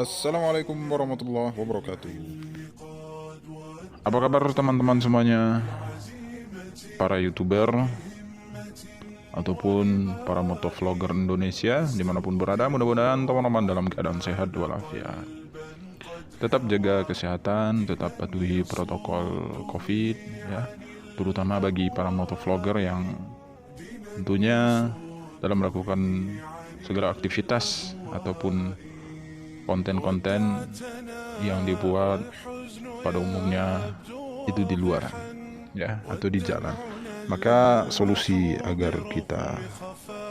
Assalamualaikum warahmatullahi wabarakatuh. Apa kabar teman-teman semuanya, para YouTuber ataupun para motovlogger Indonesia dimanapun berada, mudah-mudahan teman-teman dalam keadaan sehat walafiat. Tetap jaga kesehatan, tetap patuhi protokol COVID ya, terutama bagi para motovlogger yang tentunya dalam melakukan segala aktivitas ataupun konten-konten yang dibuat pada umumnya itu di luar ya, atau di jalan. Maka solusi agar kita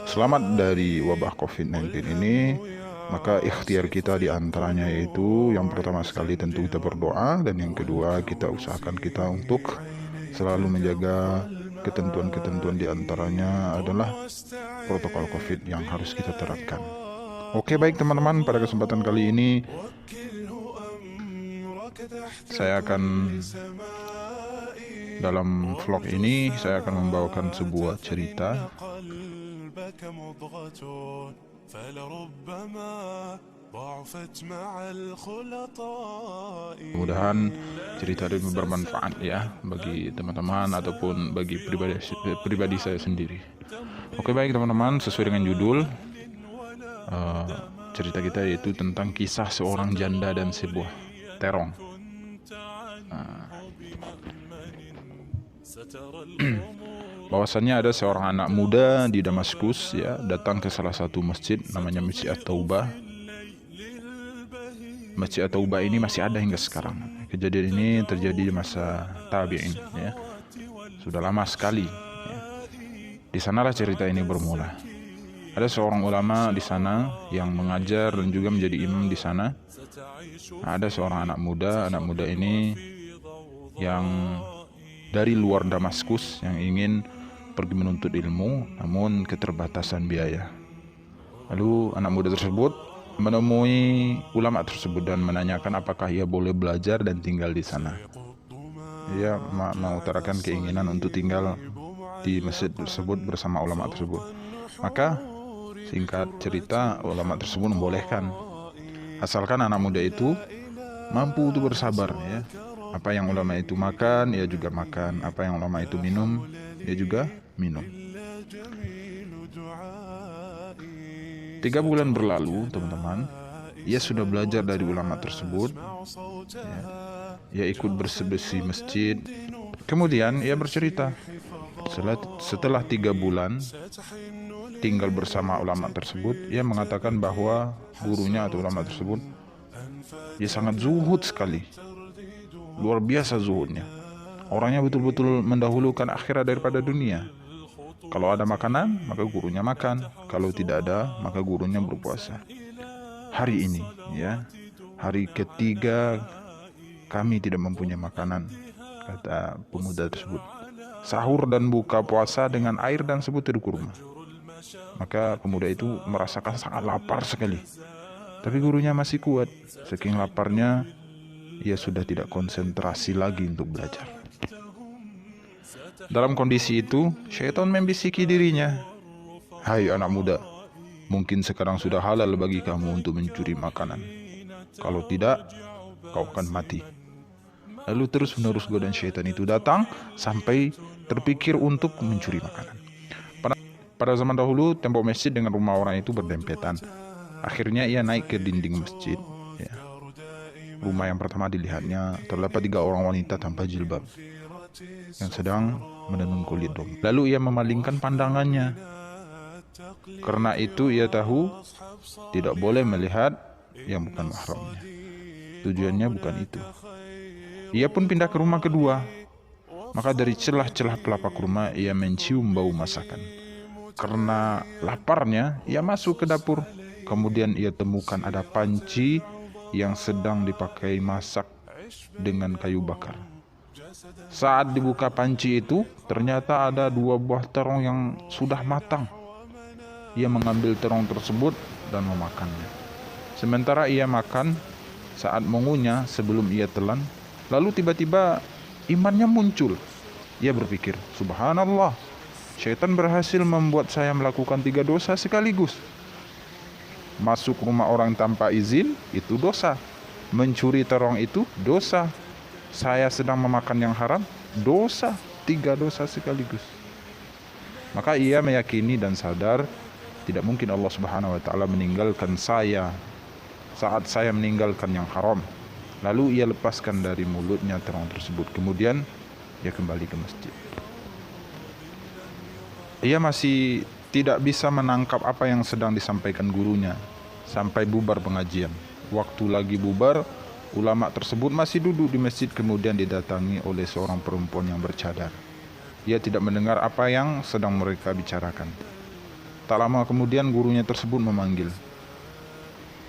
selamat dari wabah COVID-19 ini, maka ikhtiar kita diantaranya yaitu yang pertama sekali tentu kita berdoa, dan yang kedua kita usahakan kita untuk selalu menjaga ketentuan-ketentuan, diantaranya adalah protokol COVID yang harus kita terapkan. Oke, baik teman-teman, pada kesempatan kali ini saya akan dalam vlog ini saya akan membawakan sebuah cerita. Mudah-mudahan cerita ini bermanfaat ya bagi teman-teman ataupun bagi pribadi saya sendiri. Oke, baik teman-teman, sesuai dengan judul cerita kita yaitu tentang kisah seorang janda dan sebuah terong. Bahwasannya ada seorang anak muda di Damaskus ya, datang ke salah satu masjid namanya Masjid At-Taubah. Masjid At-Taubah ini masih ada hingga sekarang. Kejadian ini terjadi di masa tabi'in ya. Sudah lama sekali ya. Di sanalah cerita ini bermula. Ada seorang ulama di sana yang mengajar dan juga menjadi imam di sana. Ada seorang anak muda ini yang dari luar Damaskus yang ingin pergi menuntut ilmu, namun keterbatasan biaya. Lalu anak muda tersebut menemui ulama tersebut dan menanyakan apakah ia boleh belajar dan tinggal di sana. Ia mengutarakan keinginan untuk tinggal di masjid tersebut bersama ulama tersebut. Maka singkat cerita, ulama tersebut membolehkan, asalkan anak muda itu mampu untuk bersabar ya. Apa yang ulama itu makan, ia juga makan. Apa yang ulama itu minum, dia juga minum. 3 bulan berlalu teman-teman, ia sudah belajar dari ulama tersebut ya. Ia ikut bersih-bersih masjid. Kemudian ia bercerita, setelah 3 bulan tinggal bersama ulama tersebut, ia mengatakan bahwa gurunya atau ulama tersebut ia sangat zuhud sekali, luar biasa zuhudnya. Orangnya betul-betul mendahulukan akhirat daripada dunia. Kalau ada makanan, maka gurunya makan. Kalau tidak ada, maka gurunya berpuasa. Hari ini ya, hari ketiga kami tidak mempunyai makanan, kata pemuda tersebut. Sahur dan buka puasa dengan air dan sebutir kurma. Maka pemuda itu merasakan sangat lapar sekali. Tapi gurunya masih kuat. Saking laparnya, ia sudah tidak konsentrasi lagi untuk belajar. Dalam kondisi itu, syaitan membisiki dirinya, "Hai anak muda, mungkin sekarang sudah halal bagi kamu untuk mencuri makanan. Kalau tidak, kau akan mati." Lalu terus-menerus godaan syaitan itu datang sampai terpikir untuk mencuri makanan. Pada zaman dahulu, tembok masjid dengan rumah orang itu berdempetan. Akhirnya ia naik ke dinding masjid ya. Rumah yang pertama dilihatnya terdapat 3 orang wanita tanpa jilbab yang sedang menenun kulit domba. Lalu ia memalingkan pandangannya. Karena itu ia tahu tidak boleh melihat yang bukan mahramnya. Tujuannya bukan itu. Ia pun pindah ke rumah kedua. Maka dari celah-celah pelapak rumah ia mencium bau masakan. Karena laparnya, ia masuk ke dapur. Kemudian ia temukan ada panci yang sedang dipakai masak dengan kayu bakar. Saat dibuka panci itu, ternyata ada 2 buah terong yang sudah matang. Ia mengambil terong tersebut dan memakannya. Sementara ia makan, saat mengunyah sebelum ia telan, lalu tiba-tiba imannya muncul. Ia berpikir, subhanallah, syaitan berhasil membuat saya melakukan 3 dosa sekaligus. Masuk rumah orang tanpa izin itu dosa. Mencuri terong itu dosa. Saya sedang memakan yang haram, dosa. 3 dosa sekaligus. Maka ia meyakini dan sadar tidak mungkin Allah Subhanahu wa taala meninggalkan saya saat saya meninggalkan yang haram. Lalu ia lepaskan dari mulutnya terong tersebut. Kemudian ia kembali ke masjid. Ia masih tidak bisa menangkap apa yang sedang disampaikan gurunya sampai bubar pengajian. Waktu lagi bubar, ulama tersebut masih duduk di masjid, kemudian didatangi oleh seorang perempuan yang bercadar. Ia tidak mendengar apa yang sedang mereka bicarakan. Tak lama kemudian gurunya tersebut memanggil,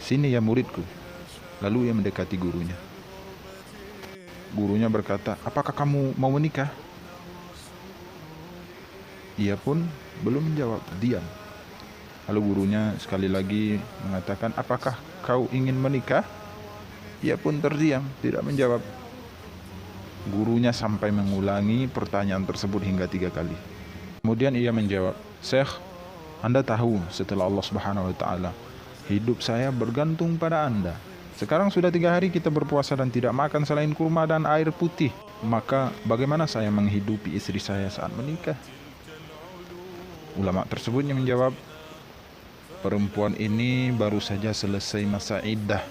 "Sini ya muridku." Lalu ia mendekati gurunya. Gurunya berkata, "Apakah kamu mau menikah?" Ia pun belum menjawab, diam. Lalu gurunya sekali lagi mengatakan, "Apakah kau ingin menikah?" Ia pun terdiam, tidak menjawab. Gurunya sampai mengulangi pertanyaan tersebut hingga 3 kali. Kemudian ia menjawab, "Syekh, Anda tahu setelah Allah Subhanahu wa taala, hidup saya bergantung pada Anda. Sekarang sudah 3 hari kita berpuasa dan tidak makan selain kurma dan air putih. Maka bagaimana saya menghidupi istri saya saat menikah?" Ulama tersebut yang menjawab, "Perempuan ini baru saja selesai masa iddah,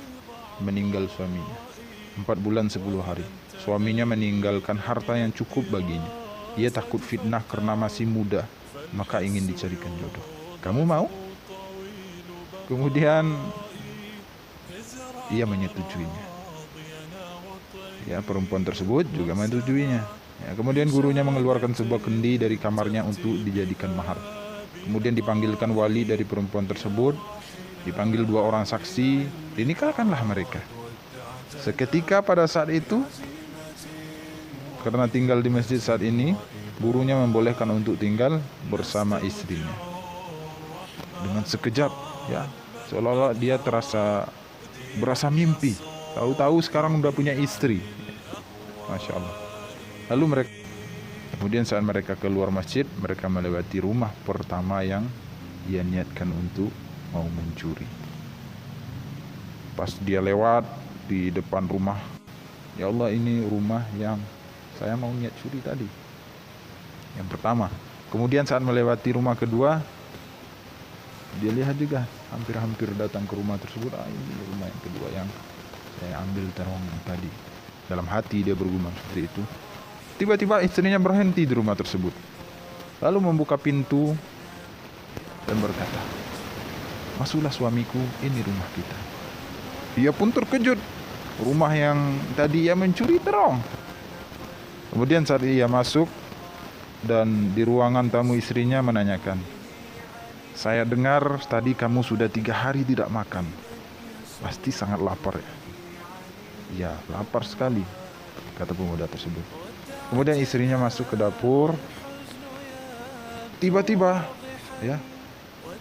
meninggal suaminya 4 bulan 10 hari. Suaminya meninggalkan harta yang cukup baginya. Ia takut fitnah karena masih muda, maka ingin dicarikan jodoh. Kamu mau?" Kemudian ia menyetujuinya. Ya, perempuan tersebut juga menyetujuinya. Ya, kemudian gurunya mengeluarkan sebuah kendi dari kamarnya untuk dijadikan mahar. Kemudian dipanggilkan wali dari perempuan tersebut, dipanggil 2 orang saksi, dinikahkanlah mereka. Seketika pada saat itu, karena tinggal di masjid saat ini, gurunya membolehkan untuk tinggal bersama istrinya. Dengan sekejap, ya, seolah-olah dia berasa mimpi. Tahu-tahu sekarang udah punya istri. Masya Allah. Lalu kemudian saat mereka keluar masjid, mereka melewati rumah pertama yang ia niatkan untuk mau mencuri. Pas dia lewat di depan rumah, ya Allah, ini rumah yang saya mau niat curi tadi, yang pertama. Kemudian saat melewati rumah kedua, dia lihat juga hampir-hampir datang ke rumah tersebut. Ini rumah yang kedua yang saya ambil terong tadi. Dalam hati dia bergumam seperti itu. Tiba-tiba istrinya berhenti di rumah tersebut, lalu membuka pintu dan berkata, "Masuklah suamiku, ini rumah kita." Ia pun terkejut, rumah yang tadi ia mencuri terong. Kemudian saat ia masuk dan di ruangan tamu, istrinya menanyakan, "Saya dengar tadi kamu sudah 3 hari tidak makan. Pasti sangat lapar ya?" "Ya, lapar sekali," kata pemuda tersebut. Kemudian istrinya masuk ke dapur. Tiba-tiba, ya,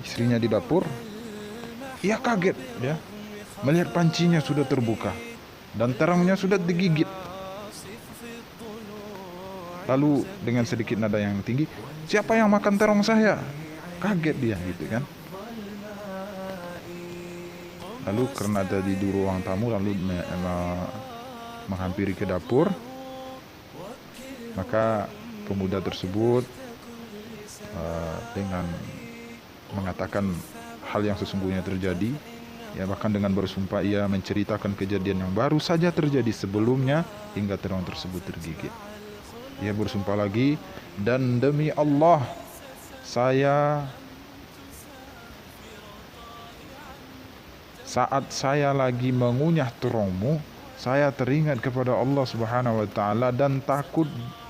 istrinya di dapur. Ia kaget, ya, melihat pancinya sudah terbuka dan terongnya sudah digigit. Lalu dengan sedikit nada yang tinggi, "Siapa yang makan terong saya?" Kaget dia, gitu kan. Lalu karena tadi di ruang tamu, lalu menghampiri ke dapur. Maka pemuda tersebut dengan mengatakan hal yang sesungguhnya terjadi, ya, bahkan dengan bersumpah ia menceritakan kejadian yang baru saja terjadi sebelumnya hingga terong tersebut tergigit. Ia bersumpah lagi, "Dan demi Allah, saat saya lagi mengunyah terongmu, saya teringat kepada Allah Subhanahu wa taala dan takut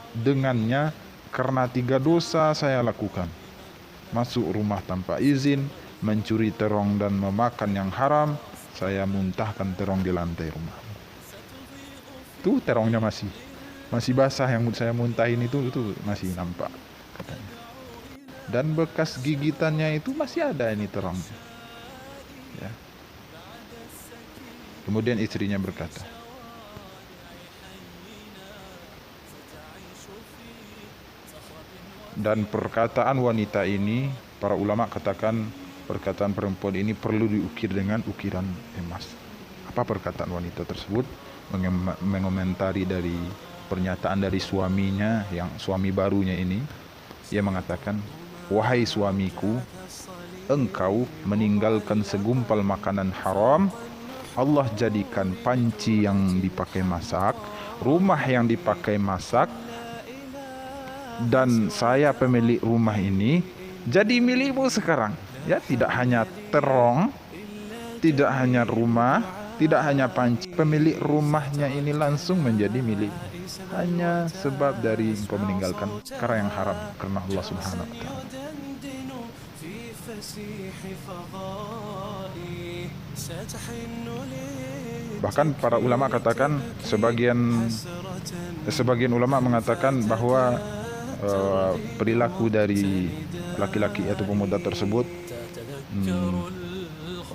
dengannya karena 3 dosa saya lakukan. Masuk rumah tanpa izin, mencuri terong dan memakan yang haram. Saya muntahkan terong di lantai rumah." Tuh terongnya masih basah, yang saya muntahin itu masih nampak katanya. Dan bekas gigitannya itu masih ada ini terongnya. Ya. Kemudian istrinya berkata, dan perkataan wanita ini para ulama katakan perkataan perempuan ini perlu diukir dengan ukiran emas. Apa perkataan wanita tersebut? Mengomentari dari pernyataan dari suaminya, yang suami barunya ini. Ia mengatakan, wahai suamiku, engkau meninggalkan segumpal makanan haram. Allah jadikan panci yang dipakai masak, rumah yang dipakai masak, dan saya pemilik rumah ini jadi milikmu sekarang. Ya, tidak hanya terong, tidak hanya rumah, tidak hanya panci, pemilik rumahnya ini langsung menjadi milik. Hanya sebab dari engkau meninggalkan perkara yang haram karena Allah Subhanahu wa taala. Bahkan para ulama katakan, sebagian ulama mengatakan bahwa perilaku dari laki-laki atau pemuda tersebut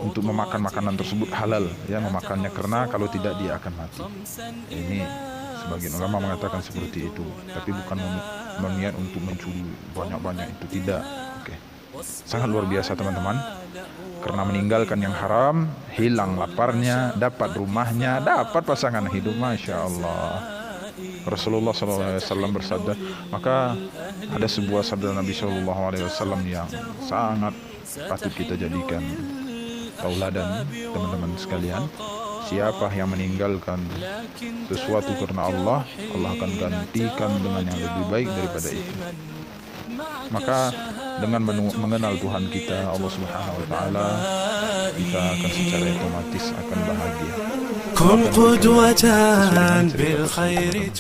untuk memakan makanan tersebut halal, ya, memakannya karena kalau tidak dia akan mati. Ini sebagian ulama mengatakan seperti itu, tapi bukan berniat untuk mencuri banyak-banyak, itu tidak. Oke. Sangat luar biasa teman-teman. Karena meninggalkan yang haram, hilang laparnya, dapat rumahnya, dapat pasangan hidup, Masya Allah. Rasulullah SAW bersabda, maka ada sebuah sabda Nabi SAW yang sangat patut kita jadikan tauladan teman-teman sekalian. Siapa yang meninggalkan sesuatu karena Allah, Allah akan gantikan dengan yang lebih baik daripada itu. Maka dengan mengenal Tuhan kita, Allah Subhanahu wa taala, kita akan secara otomatis akan bahagia. Kun qudwatan bil khairi